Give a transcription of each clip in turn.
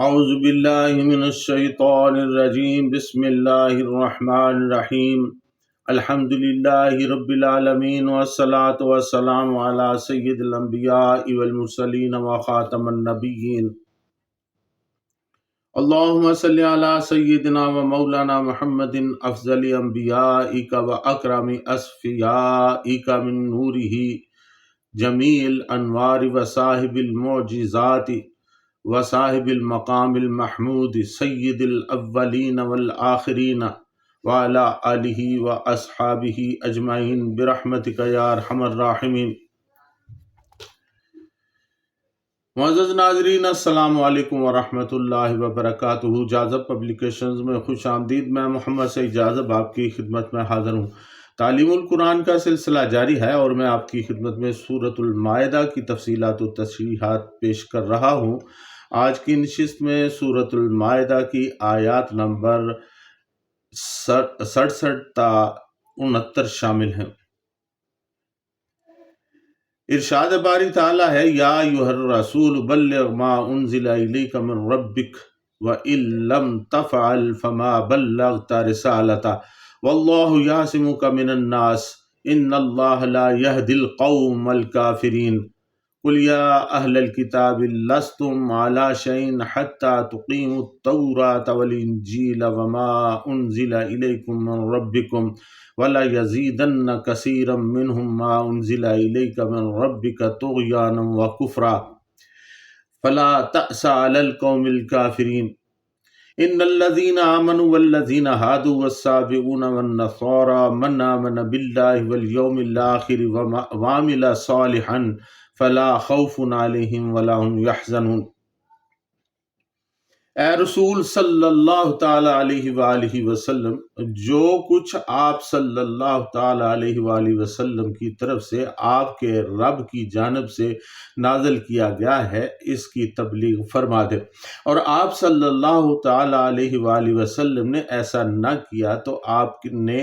اعوذ باللہ من الشیطان الرجیم بسم اللہ الرحمن الرحیم الحمد للہ رب العالمین والصلاة والسلام علی سید الانبیاء والمرسلین وخاتم النبیین اللہم صلی علی سیدنا و مولانا محمد افضل انبیائک و اکرم اصفیائک من نورہ جمیع الانوار و صاحب المعجزات وصاحب المقام المحمود سید الاولین والآخرین وعلی آلہ واصحابہ اجمعین برحمتک یا ارحم الراحمین۔ معزز ناظرین، السلام علیکم ورحمۃ اللہ وبرکاتہ۔ جاذب پبلیکیشنز میں خوش آمدید۔ میں محمد سعید جاذب آپ کی خدمت میں حاضر ہوں۔ تعلیم القرآن کا سلسلہ جاری ہے اور میں آپ کی خدمت میں سورۃ المائدہ کی تفصیلات و تشریحات پیش کر رہا ہوں۔ آج کی نشست میں سورۃ المائدہ کی آیات نمبر 67 تا 69 شامل ہیں۔ ارشاد باری تعالیٰ ہے، یا ایھا الرسول بلغ ما انزل الیک من ربک وان لم تفعل فما بلغت رسالتہ واللہ یعصمک من الناس ان اللہ لا یہدی القوم الکافرین۔ قل یا اہل الکتاب لستم علی شیء حتی تقیموا التوراۃ والانجیل وما انزل الیکم من ربکم وَلَيَزِيدَنَّ كَثِيرًا مِّنْهُمْ مَا أُنزِلَ إِلَيْكَ مِن رَّبِّكَ طُغْيَانًا وَكُفْرًا فَلَا تَأْسَ عَلَى الْقَوْمِ الْكَافِرِينَ۔ إِنَّ الَّذِينَ آمَنُوا وَالَّذِينَ هَادُوا وَالسَّابِئُونَ وَالنَّصَارَىٰ مَنْ آمَنَ بِاللَّهِ وَالْيَوْمِ الْآخِرِ وَعَمِلَ صَالِحًا فَلَا خَوْفٌ عَلَيْهِمْ وَلَا هُمْ يَحْزَنُونَ۔ اے رسول صلی اللہ تعالیٰ علیہ وآلہ وسلم، جو کچھ آپ صلی اللہ تعالیٰ علیہ وآلہ وسلم کی طرف سے آپ کے رب کی جانب سے نازل کیا گیا ہے اس کی تبلیغ فرما دے، اور آپ صلی اللہ تعالیٰ علیہ وآلہ وسلم نے ایسا نہ کیا تو آپ نے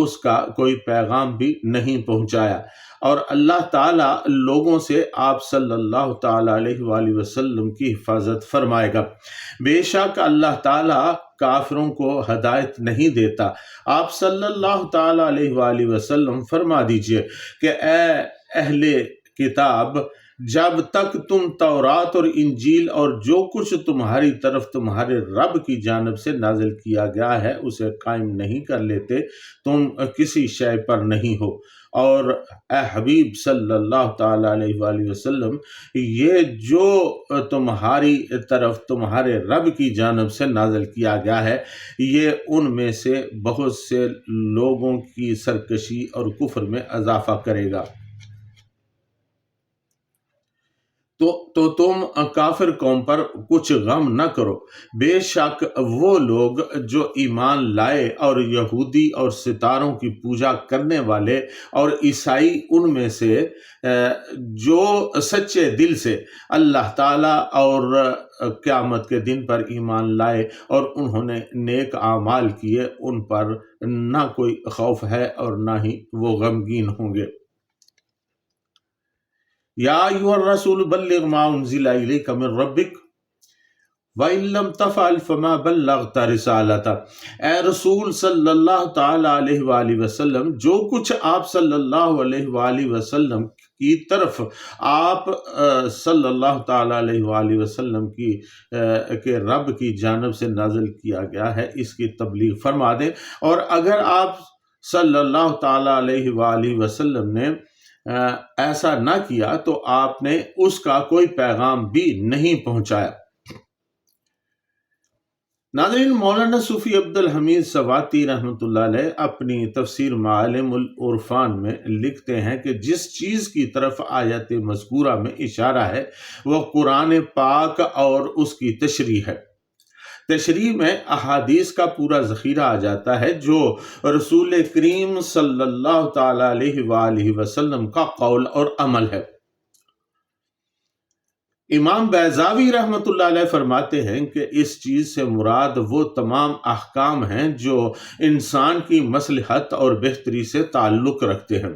اس کا کوئی پیغام بھی نہیں پہنچایا، اور اللہ تعالیٰ لوگوں سے آپ صلی اللہ تعالیٰ علیہ وآلہ وسلم کی حفاظت فرمائے گا۔ بے شک اللہ تعالیٰ کافروں کو ہدایت نہیں دیتا۔ آپ صلی اللہ تعالیٰ علیہ وآلہ وسلم فرما دیجئے کہ اے اہل کتاب، جب تک تم تورات اور انجیل اور جو کچھ تمہاری طرف تمہارے رب کی جانب سے نازل کیا گیا ہے اسے قائم نہیں کر لیتے، تم کسی شے پر نہیں ہو۔ اور اے حبیب صلی اللہ تعالیٰ علیہ وآلہ وسلم، یہ جو تمہاری طرف تمہارے رب کی جانب سے نازل کیا گیا ہے یہ ان میں سے بہت سے لوگوں کی سرکشی اور کفر میں اضافہ کرے گا۔ تو تم کافر قوم پر کچھ غم نہ کرو، بے شک وہ لوگ جو ایمان لائے اور یہودی اور ستاروں کی پوجا کرنے والے اور عیسائی ان میں سے جو سچے دل سے اللہ تعالیٰ اور قیامت کے دن پر ایمان لائے اور انہوں نے نیک اعمال کیے، ان پر نہ کوئی خوف ہے اور نہ ہی وہ غمگین ہوں گے۔ یا ایھا الرسول بلغ ما انزل الیک من ربک وَإِن لَّمْ تَفْعَلْ فَمَا بَلَّغْتَ رِسَالَتَهُ۔ اے رسول صلی اللہ تعالیٰ علیہ وآلہ وسلم، جو کچھ آپ صلی اللہ علیہ وآلہ وسلم کی طرف آپ صلی اللہ تعالیٰ علیہ وآلہ وسلم کے رب کی جانب سے نازل کیا گیا ہے اس کی تبلیغ فرما دیں، اور اگر آپ صلی اللہ تعالیٰ علیہ وآلہ وسلم نے ایسا نہ کیا تو آپ نے اس کا کوئی پیغام بھی نہیں پہنچایا۔ ناظرین، مولانا صوفی عبدالحمید سواتی رحمۃ اللہ علیہ اپنی تفسیر معالم العرفان میں لکھتے ہیں کہ جس چیز کی طرف آیت مذکورہ میں اشارہ ہے وہ قرآن پاک اور اس کی تشریح ہے۔ تشریح میں احادیث کا پورا ذخیرہ آ جاتا ہے جو رسول کریم صلی اللہ تعالیٰ علیہ وآلہ وسلم کا قول اور عمل ہے۔ امام بیضاوی رحمۃ اللہ علیہ فرماتے ہیں کہ اس چیز سے مراد وہ تمام احکام ہیں جو انسان کی مصلحت اور بہتری سے تعلق رکھتے ہیں۔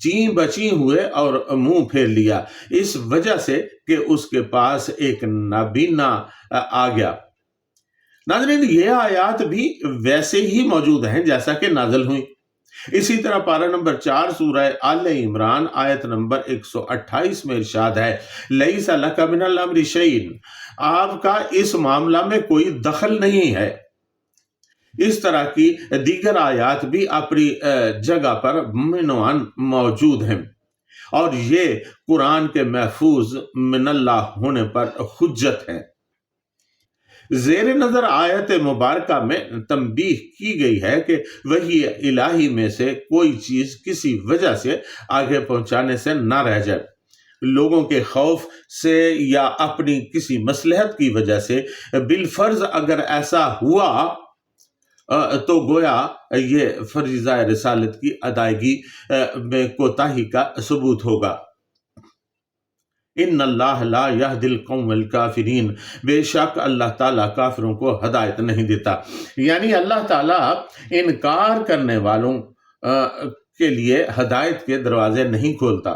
چیں بچیں ہوئے اور منہ پھیر لیا، اس وجہ سے کہ اس کے پاس ایک نابینا آ گیا۔ ناظرین، یہ آیات بھی ویسے ہی موجود ہیں جیسا کہ نازل ہوئی۔ اسی طرح پارہ نمبر 4 سورہ آل عمران آیت نمبر 128 میں ارشاد ہے، لَيْسَ لَكَ مِنَ الْأَمْرِ شَيْءٌ، آپ کا اس معاملہ میں کوئی دخل نہیں ہے۔ اس طرح کی دیگر آیات بھی اپنی جگہ پر منوعاً موجود ہیں، اور یہ قرآن کے محفوظ من اللہ ہونے پر حجت ہے۔ زیر نظر آیت مبارکہ میں تنبیہ کی گئی ہے کہ وحی الہی میں سے کوئی چیز کسی وجہ سے آگے پہنچانے سے نہ رہ جائے، لوگوں کے خوف سے یا اپنی کسی مصلحت کی وجہ سے۔ بالفرض اگر ایسا ہوا تو گویا یہ فریضہ رسالت کی ادائیگی میں کوتاہی کا ثبوت ہوگا۔ ان اللہ لا یہدی القوم الکافرین، بے شک اللہ تعالیٰ کافروں کو ہدایت نہیں دیتا، یعنی اللہ تعالیٰ انکار کرنے والوں کے لیے ہدایت کے دروازے نہیں کھولتا۔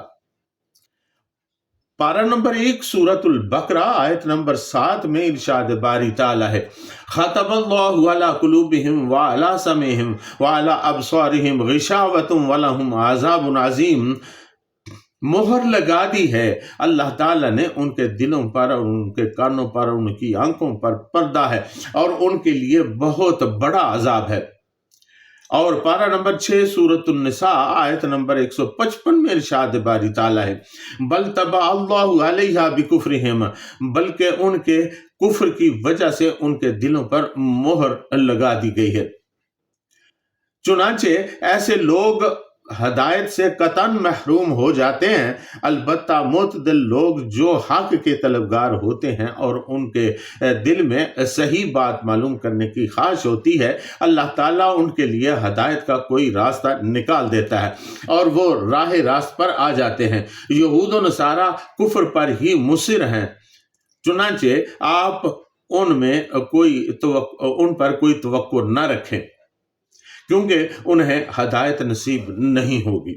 پارہ نمبر 1 سورۃ البقرہ آیت نمبر 7 میں ارشاد باری تعالیٰ ہے، ختم اللہ علی قلوبہم وعلی سمعہم وعلی ابصارہم غشاوۃ ولہم عذاب عظیم، مہر لگا دی ہے اللہ تعالیٰ نے ان کے دلوں پر اور ان کے کانوں پر اور ان کی آنکھوں پر پردہ ہے، اور ان کے لیے بہت بڑا عذاب ہے۔ اور پارہ نمبر 6 سورۃ النساء آیت نمبر 155 میں ارشاد باری تعالیٰ ہے، بل طبع اللہ علیہا بکفرہم، بلکہ ان کے کفر کی وجہ سے ان کے دلوں پر مہر لگا دی گئی ہے۔ چنانچہ ایسے لوگ ہدایت سے قطعاً محروم ہو جاتے ہیں، البتہ معتدل لوگ جو حق کے طلبگار ہوتے ہیں اور ان کے دل میں صحیح بات معلوم کرنے کی خواہش ہوتی ہے، اللہ تعالیٰ ان کے لیے ہدایت کا کوئی راستہ نکال دیتا ہے اور وہ راہ راست پر آ جاتے ہیں۔ یہود و نصارہ کفر پر ہی مصر ہیں، چنانچہ آپ ان پر کوئی توقع نہ رکھیں، کیونکہ انہیں ہدایت نصیب نہیں ہوگی۔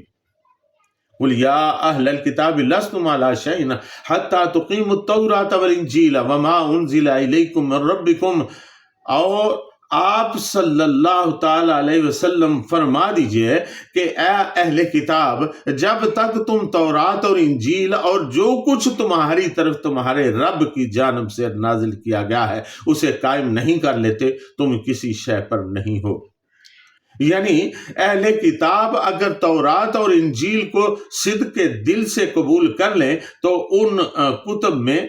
قُلْ يَا أَهْلَ الْكِتَابِ لَسْتُمْ عَلَىٰ شَيْءٍ حَتَّىٰ تُقِيمُوا التَّوْرَاةَ وَالْإِنجِيلَ وَمَا أُنزِلَ إِلَيْكُم مِّن رَّبِّكُمْ، اور آپ صلی اللہ تعالی علیہ وسلم فرما دیجئے کہ اے اہل کتاب، جب تک تم تورات اور انجیل اور جو کچھ تمہاری طرف تمہارے رب کی جانب سے نازل کیا گیا ہے اسے قائم نہیں کر لیتے، تم کسی شے پر نہیں ہو۔ یعنی اہل کتاب اگر تورات اور انجیل کو صدق کے دل سے قبول کر لیں تو ان کتب میں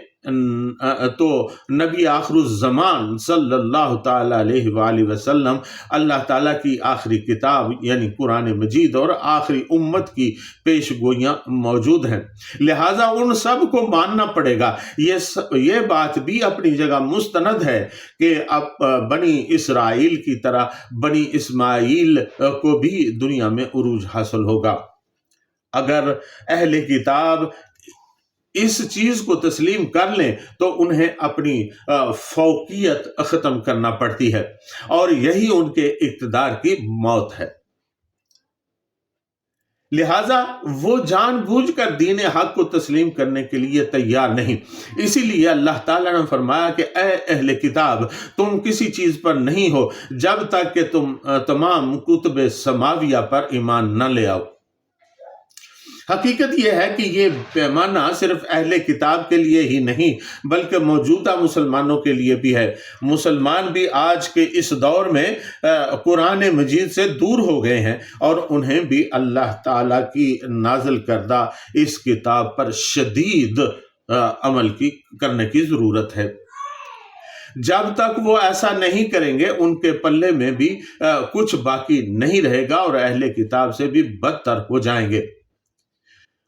تو نبی آخر الزمان صلی اللہ تعالی علیہ وآلہ وسلم، اللہ تعالیٰ کی آخری کتاب یعنی قرآن مجید اور آخری امت کی پیش گوئیاں موجود ہیں، لہٰذا ان سب کو ماننا پڑے گا۔ یہ بات بھی اپنی جگہ مستند ہے کہ اب بنی اسرائیل کی طرح بنی اسماعیل کو بھی دنیا میں عروج حاصل ہوگا۔ اگر اہل کتاب اس چیز کو تسلیم کر لیں تو انہیں اپنی فوقیت ختم کرنا پڑتی ہے، اور یہی ان کے اقتدار کی موت ہے۔ لہٰذا وہ جان بوجھ کر دین حق کو تسلیم کرنے کے لیے تیار نہیں۔ اسی لیے اللہ تعالیٰ نے فرمایا کہ اے اہل کتاب، تم کسی چیز پر نہیں ہو جب تک کہ تم تمام کتب سماویہ پر ایمان نہ لے آؤ۔ حقیقت یہ ہے کہ یہ پیمانہ صرف اہل کتاب کے لیے ہی نہیں بلکہ موجودہ مسلمانوں کے لیے بھی ہے۔ مسلمان بھی آج کے اس دور میں قرآن مجید سے دور ہو گئے ہیں، اور انہیں بھی اللہ تعالیٰ کی نازل کردہ اس کتاب پر شدید عمل کرنے کی ضرورت ہے۔ جب تک وہ ایسا نہیں کریں گے ان کے پلے میں بھی کچھ باقی نہیں رہے گا اور اہل کتاب سے بھی بدتر ہو جائیں گے۔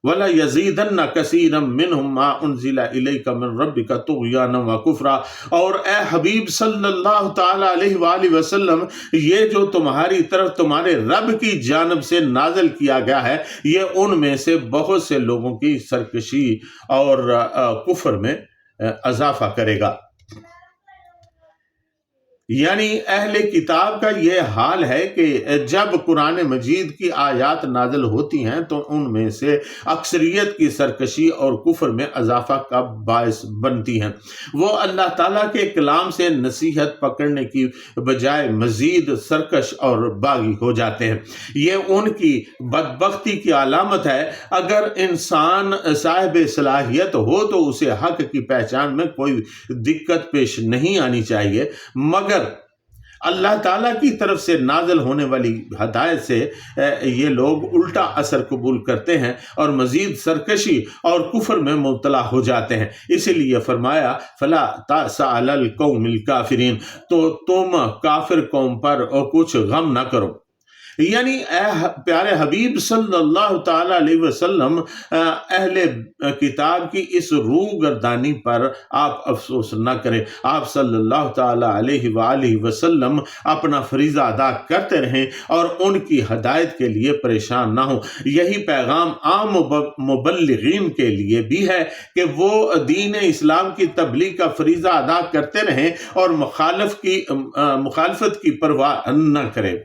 وَلَا يَزِيدَنَّ كَثِيرًا مِّنْهُمْ مَا أُنزِلَ إِلَيْكَ مِن رَّبِّكَ طُغْيَانًا وَكُفْرًا، اور اے حبیب صلی اللہ تعالی علیہ وآلہ وسلم، یہ جو تمہاری طرف تمہارے رب کی جانب سے نازل کیا گیا ہے یہ ان میں سے بہت سے لوگوں کی سرکشی اور کفر میں اضافہ کرے گا۔ یعنی اہل کتاب کا یہ حال ہے کہ جب قرآن مجید کی آیات نازل ہوتی ہیں تو ان میں سے اکثریت کی سرکشی اور کفر میں اضافہ کا باعث بنتی ہیں۔ وہ اللہ تعالیٰ کے کلام سے نصیحت پکڑنے کی بجائے مزید سرکش اور باغی ہو جاتے ہیں۔ یہ ان کی بدبختی کی علامت ہے۔ اگر انسان صاحب صلاحیت ہو تو اسے حق کی پہچان میں کوئی دقت پیش نہیں آنی چاہیے، مگر اللہ تعالیٰ کی طرف سے نازل ہونے والی ہدایت سے یہ لوگ الٹا اثر قبول کرتے ہیں اور مزید سرکشی اور کفر میں مبتلا ہو جاتے ہیں۔ اسی لیے فرمایا فلا تأس علی القوم الکافرین، تو تم کافر قوم پر کچھ غم نہ کرو۔ یعنی اے پیارے حبیب صلی اللہ تعالی علیہ وسلم، اہل کتاب کی اس روگردانی پر آپ افسوس نہ کریں۔ آپ صلی اللہ تعالی علیہ وآلہ وسلم اپنا فریضہ ادا کرتے رہیں اور ان کی ہدایت کے لیے پریشان نہ ہوں۔ یہی پیغام عام مبلغین کے لیے بھی ہے کہ وہ دین اسلام کی تبلیغ کا فریضہ ادا کرتے رہیں اور مخالفت کی پرواہ نہ کریں۔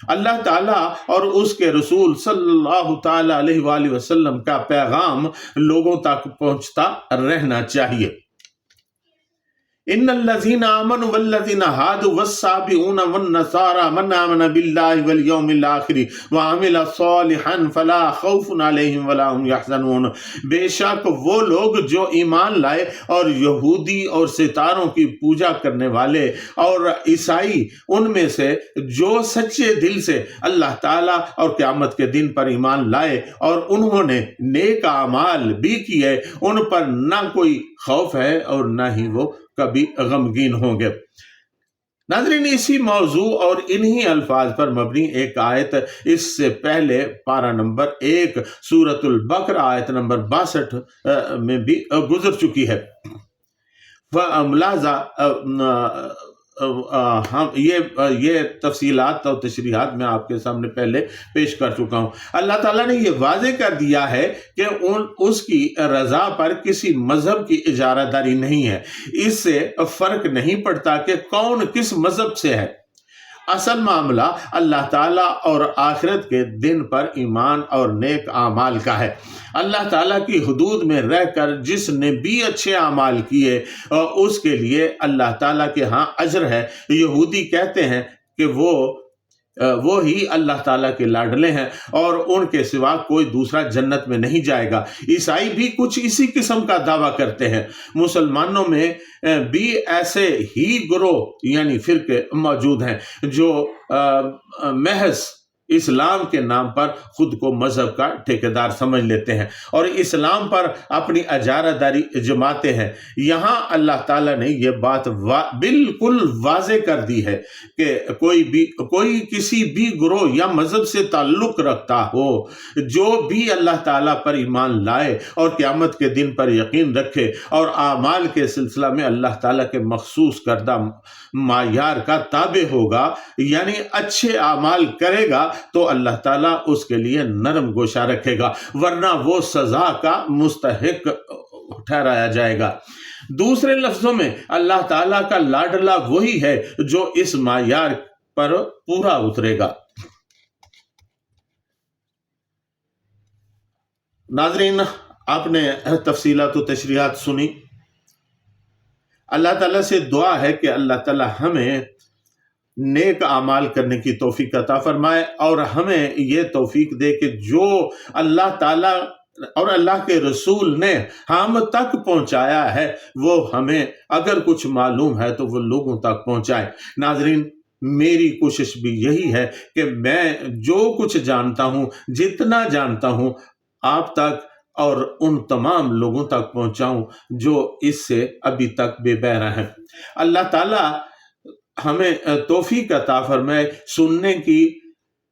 اللہ تعالیٰ اور اس کے رسول صلی اللہ تعالی علیہ وآلہ وسلم کا پیغام لوگوں تک پہنچتا رہنا چاہیے۔ ان الذين آمنوا والذين هادوا والصابئون والنصارى من آمن بالله واليوم الآخر وعمل صالحا فلا خوف عليهم ولا هم يحزنون۔ بے شک وہ لوگ جو ایمان لائے اور یہودی اور ستاروں کی پوجا کرنے والے اور عیسائی ان میں سے جو سچے دل سے اللہ تعالیٰ اور قیامت کے دن پر ایمان لائے اور انہوں نے نیک اعمال بھی کیے، ان پر نہ کوئی خوف ہے اور نہ ہی وہ کبھی غمگین ہوں گے۔ ناظرین، اسی موضوع اور انہی الفاظ پر مبنی ایک آیت اس سے پہلے پارہ نمبر 1 سورۃ البقرہ آیت نمبر 62 میں بھی گزر چکی ہے۔ ملاحظہ یہ تفصیلات اور تشریحات میں آپ کے سامنے پہلے پیش کر چکا ہوں۔ اللہ تعالیٰ نے یہ واضح کر دیا ہے کہ اس کی رضا پر کسی مذہب کی اجارہ داری نہیں ہے۔ اس سے فرق نہیں پڑتا کہ کون کس مذہب سے ہے۔ اصل معاملہ اللہ تعالیٰ اور آخرت کے دن پر ایمان اور نیک اعمال کا ہے۔ اللہ تعالیٰ کی حدود میں رہ کر جس نے بھی اچھے اعمال کیے اس کے لیے اللہ تعالیٰ کے ہاں اجر ہے۔ یہودی کہتے ہیں کہ وہ ہی اللہ تعالیٰ کے لاڈلے ہیں اور ان کے سوا کوئی دوسرا جنت میں نہیں جائے گا۔ عیسائی بھی کچھ اسی قسم کا دعویٰ کرتے ہیں۔ مسلمانوں میں بھی ایسے ہی گروہ یعنی فرقے موجود ہیں جو محض اسلام کے نام پر خود کو مذہب کا ٹھیکیدار سمجھ لیتے ہیں اور اسلام پر اپنی اجارہ داری جماتے ہیں۔ یہاں اللہ تعالیٰ نے یہ بات بالکل واضح کر دی ہے کہ کوئی کسی بھی گروہ یا مذہب سے تعلق رکھتا ہو جو بھی اللہ تعالیٰ پر ایمان لائے اور قیامت کے دن پر یقین رکھے اور اعمال کے سلسلہ میں اللہ تعالیٰ کے مخصوص کردہ معیار کا تابع ہوگا، یعنی اچھے اعمال کرے گا، تو اللہ تعالیٰ اس کے لیے نرم گوشہ رکھے گا، ورنہ وہ سزا کا مستحق ٹھہرایا جائے گا۔ دوسرے لفظوں میں اللہ تعالیٰ کا لاڈلا وہی ہے جو اس معیار پر پورا اترے گا۔ ناظرین، آپ نے تفصیلات و تشریحات سنی۔ اللہ تعالیٰ سے دعا ہے کہ اللہ تعالیٰ ہمیں نیک اعمال کرنے کی توفیق عطا فرمائے اور ہمیں یہ توفیق دے کہ جو اللہ تعالیٰ اور اللہ کے رسول نے ہم تک پہنچایا ہے وہ ہمیں اگر کچھ معلوم ہے تو وہ لوگوں تک پہنچائے۔ ناظرین، میری کوشش بھی یہی ہے کہ میں جو کچھ جانتا ہوں، جتنا جانتا ہوں، آپ تک اور ان تمام لوگوں تک پہنچاؤں جو اس سے ابھی تک بے بہرہ ہیں۔ اللہ تعالیٰ ہمیں توفیق عطا فرمائے سننے کی،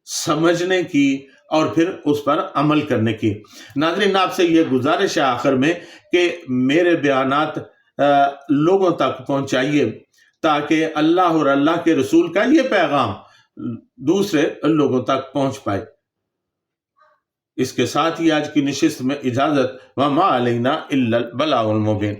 سمجھنے کی اور پھر اس پر عمل کرنے کی۔ ناظرین، آپ سے یہ گزارش ہے آخر میں کہ میرے بیانات لوگوں تک پہنچائیے تاکہ اللہ اور اللہ کے رسول کا یہ پیغام دوسرے لوگوں تک پہنچ پائے۔ اس کے ساتھ ہی آج کی نشست میں اجازت، وما علینا الا البلاغ المبین۔